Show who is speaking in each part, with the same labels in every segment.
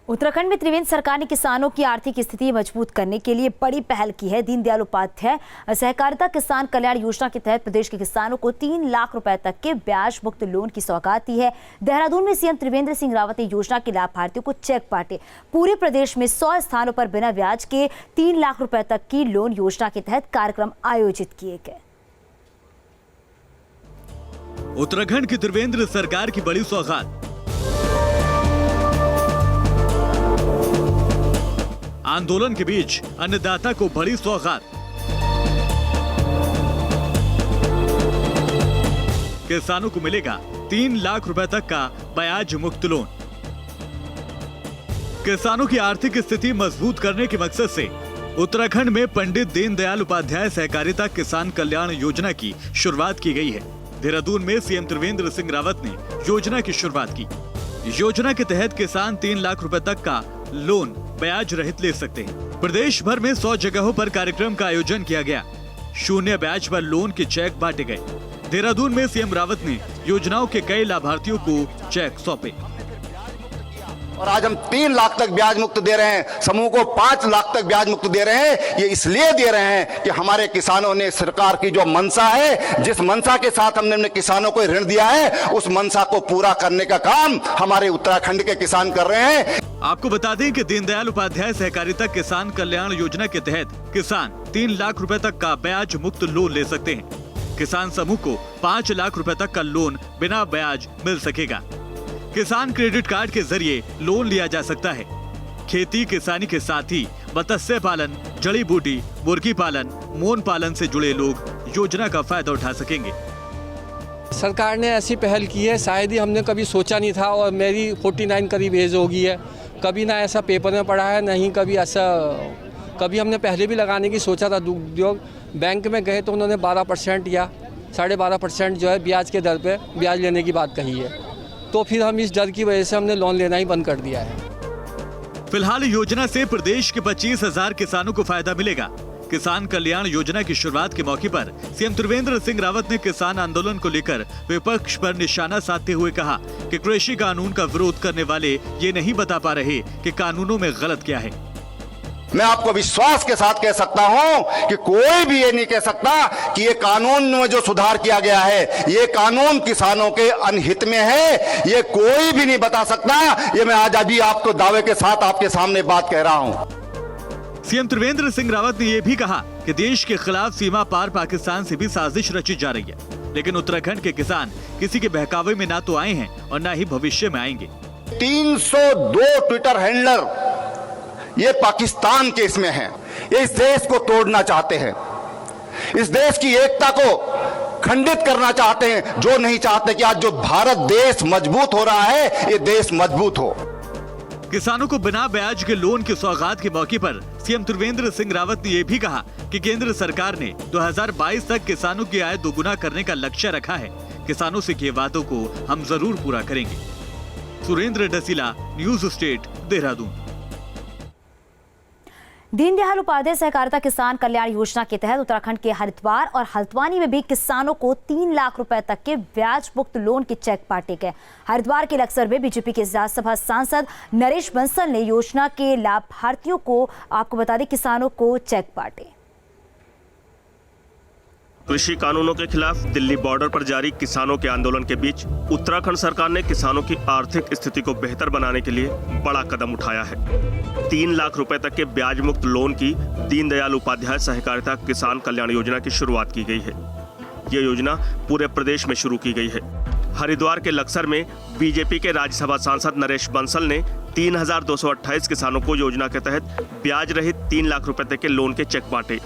Speaker 1: उत्तराखंड में त्रिवेंद्र सरकार ने किसानों की आर्थिक स्थिति मजबूत करने के लिए बड़ी पहल की है। दीनदयाल उपाध्याय सहकारिता किसान कल्याण योजना के तहत प्रदेश के किसानों को 3 लाख रुपए तक के ब्याज मुक्त लोन की सौगात दी है। देहरादून में सीएम त्रिवेंद्र सिंह रावत ने योजना के लाभार्थियों को चेक बांटे। पूरे प्रदेश में 100 स्थानों पर बिना ब्याज के 3 लाख रुपए तक की लोन योजना के तहत कार्यक्रम आयोजित किए गए।
Speaker 2: उत्तराखंड की त्रिवेंद्र सरकार की बड़ी सौगात। आंदोलन के बीच अन्नदाता को बड़ी सौगात। किसानों को मिलेगा 3 लाख रुपए तक का ब्याज मुक्त लोन। किसानों की आर्थिक स्थिति मजबूत करने के मकसद से उत्तराखंड में पंडित दीनदयाल उपाध्याय सहकारिता किसान कल्याण योजना की शुरुआत की गई है। देहरादून में सीएम त्रिवेंद्र सिंह रावत ने योजना की शुरुआत की। योजना के तहत किसान 3 लाख रुपए तक का लोन ब्याज रहित ले सकते हैं। प्रदेश भर में 100 जगहों पर कार्यक्रम का आयोजन किया गया। 0 ब्याज पर लोन के चेक बांटे गए। देहरादून में सीएम रावत ने योजनाओं के कई लाभार्थियों को चेक सौंपे।
Speaker 3: और आज हम 3 लाख तक ब्याज मुक्त दे रहे हैं, समूह को 5 लाख तक ब्याज मुक्त दे रहे हैं। ये इसलिए दे रहे हैं कि हमारे किसानों ने सरकार की जो मंशा है, जिस मंशा के साथ हमने अपने किसानों को ऋण दिया है, उस मंशा को पूरा करने का काम हमारे उत्तराखंड के किसान कर रहे हैं।
Speaker 2: आपको बता दें कि दीनदयाल उपाध्याय सहकारिता किसान कल्याण योजना के तहत किसान 3 लाख रुपए तक का ब्याज मुक्त लोन ले सकते हैं। किसान समूह को 5 लाख रुपए तक का लोन बिना ब्याज मिल सकेगा। किसान क्रेडिट कार्ड के जरिए लोन लिया जा सकता है। खेती किसानी के साथ ही मत्स्य पालन, जड़ी बूटी, मुर्गी पालन, मोन पालन से जुड़े लोग योजना का फायदा उठा सकेंगे।
Speaker 4: सरकार ने ऐसी पहल की है, शायद ही हमने कभी सोचा नहीं था। और मेरी 49 करीब एज हो गई है, कभी ना ऐसा पेपर में पढ़ा है, नहीं कभी ऐसा। कभी हमने पहले भी लगाने की सोचा था दुग्ध उद्योग। बैंक में गए तो उन्होंने 12% या 12.5% जो है ब्याज के दर पे ब्याज लेने की बात कही है। तो फिर हम इस डर की वजह से हमने लोन लेना ही बंद कर दिया है।
Speaker 2: फिलहाल योजना से प्रदेश के 25,000 किसानों को फायदा मिलेगा। किसान कल्याण योजना की शुरुआत के मौके पर सीएम त्रिवेंद्र सिंह रावत ने किसान आंदोलन को लेकर विपक्ष पर निशाना साधते हुए कहा कि कृषि कानून का विरोध करने वाले ये नहीं बता पा रहे कि कानूनों में गलत क्या है।
Speaker 3: मैं आपको विश्वास के साथ कह सकता हूं कि कोई भी ये नहीं कह सकता कि ये कानून में जो सुधार किया गया है, ये कानून किसानों के अनहित में है। ये कोई भी नहीं बता सकता। ये मैं आज अभी आपको दावे के साथ आपके सामने बात कह रहा हूं।
Speaker 2: सीएम त्रिवेंद्र सिंह रावत ने यह भी कहा कि देश के खिलाफ सीमा पार पाकिस्तान से भी साजिश रची जा रही है। लेकिन उत्तराखंड के किसान किसी के बहकावे में ना तो आए हैं और ना ही भविष्य में आएंगे।
Speaker 3: 302 ट्विटर हैंडलर ये पाकिस्तान के इसमें हैं। ये इस देश को तोड़ना चाहते हैं, इस देश की एकता को खंडित करना चाहते हैं। जो नहीं चाहते कि आज जो भारत देश मजबूत हो रहा है, ये देश मजबूत हो।
Speaker 2: किसानों को बिना ब्याज के लोन की सौगात के मौके पर सीएम त्रिवेंद्र सिंह रावत ने यह भी कहा कि केंद्र सरकार ने 2022 तक किसानों की आय दोगुना करने का लक्ष्य रखा है। किसानों से किए वादों को हम जरूर पूरा करेंगे। Surendra Dasila, news state, Dehradun.
Speaker 1: दीनदयाल उपाध्याय सहकारिता किसान कल्याण योजना के तहत उत्तराखंड के हरिद्वार और हल्द्वानी में भी किसानों को 3 लाख रुपए तक के ब्याज मुक्त लोन के चेक बांटे गए। हरिद्वार के लक्सर में बीजेपी के राज्यसभा सांसद नरेश बंसल ने योजना के लाभार्थियों को, आपको बता दें, किसानों को चेक बांटे।
Speaker 5: कृषि कानूनों के खिलाफ दिल्ली बॉर्डर पर जारी किसानों के आंदोलन के बीच उत्तराखंड सरकार ने किसानों की आर्थिक स्थिति को बेहतर बनाने के लिए बड़ा कदम उठाया है। 3 लाख रुपए तक के ब्याज मुक्त लोन की दीनदयाल उपाध्याय सहकारिता किसान कल्याण योजना की शुरुआत की गई है। ये योजना पूरे प्रदेश में शुरू की गई है। हरिद्वार के लक्सर में बीजेपी के राज्यसभा सांसद नरेश बंसल ने 3,228 किसानों को योजना के तहत ब्याज रहित 3 लाख रुपए तक के लोन के चेक बांटे।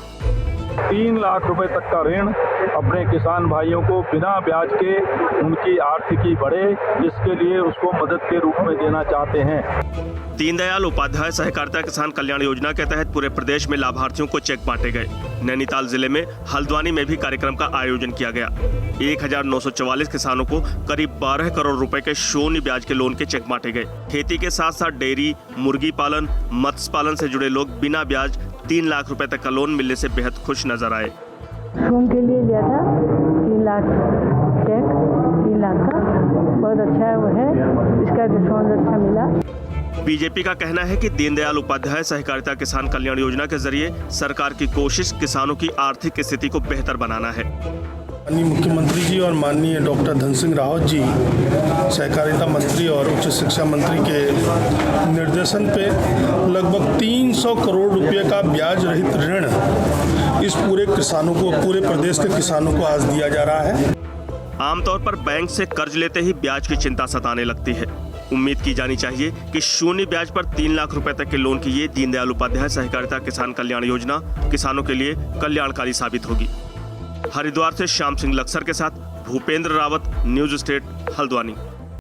Speaker 6: 3 लाख रुपए तक का ऋण अपने किसान भाइयों को बिना ब्याज के उनकी आर्थिकी बढ़े, इसके लिए उसको मदद के रूप में देना चाहते हैं।
Speaker 5: दीनदयाल उपाध्याय सहकारिता किसान कल्याण योजना के तहत पूरे प्रदेश में लाभार्थियों को चेक बांटे गए। नैनीताल जिले में हल्द्वानी में भी कार्यक्रम का आयोजन किया गया। 1944 किसानों को करीब 12 करोड़ रुपए के शून्य ब्याज के लोन के चेक बांटे गए। खेती के साथ साथ डेयरी, मुर्गी पालन, मत्स्य पालन से जुड़े लोग बिना ब्याज 3 लाख रुपए तक का लोन मिलने से बेहद खुश नजर आए।
Speaker 7: शौक के लिए लिया था 3 लाख चेक, 3 लाख का बहुत अच्छा है वो है, इसका रिस्पॉन्स अच्छा मिला।
Speaker 5: बीजेपी का कहना है कि दीनदयाल उपाध्याय सहकारिता किसान कल्याण योजना के जरिए सरकार की कोशिश किसानों की आर्थिक स्थिति को बेहतर बनाना है।
Speaker 8: माननीय मुख्यमंत्री जी और माननीय डॉक्टर धन सिंह रावत जी सहकारिता मंत्री और उच्च शिक्षा मंत्री के निर्देशन पे लगभग 300 करोड़ रुपए का ब्याज रहित ऋण इस पूरे प्रदेश के किसानों को आज दिया जा रहा है।
Speaker 5: आमतौर पर बैंक से कर्ज लेते ही ब्याज की चिंता सताने लगती है। उम्मीद की जानी चाहिए कि शून्य ब्याज पर 3 लाख रुपए तक के लोन की ये दीनदयाल उपाध्याय सहकारिता किसान कल्याण योजना किसानों के लिए कल्याणकारी साबित होगी। हरिद्वार से श्याम सिंह लक्सर के साथ भूपेंद्र रावत, न्यूज स्टेट, हल्द्वानी।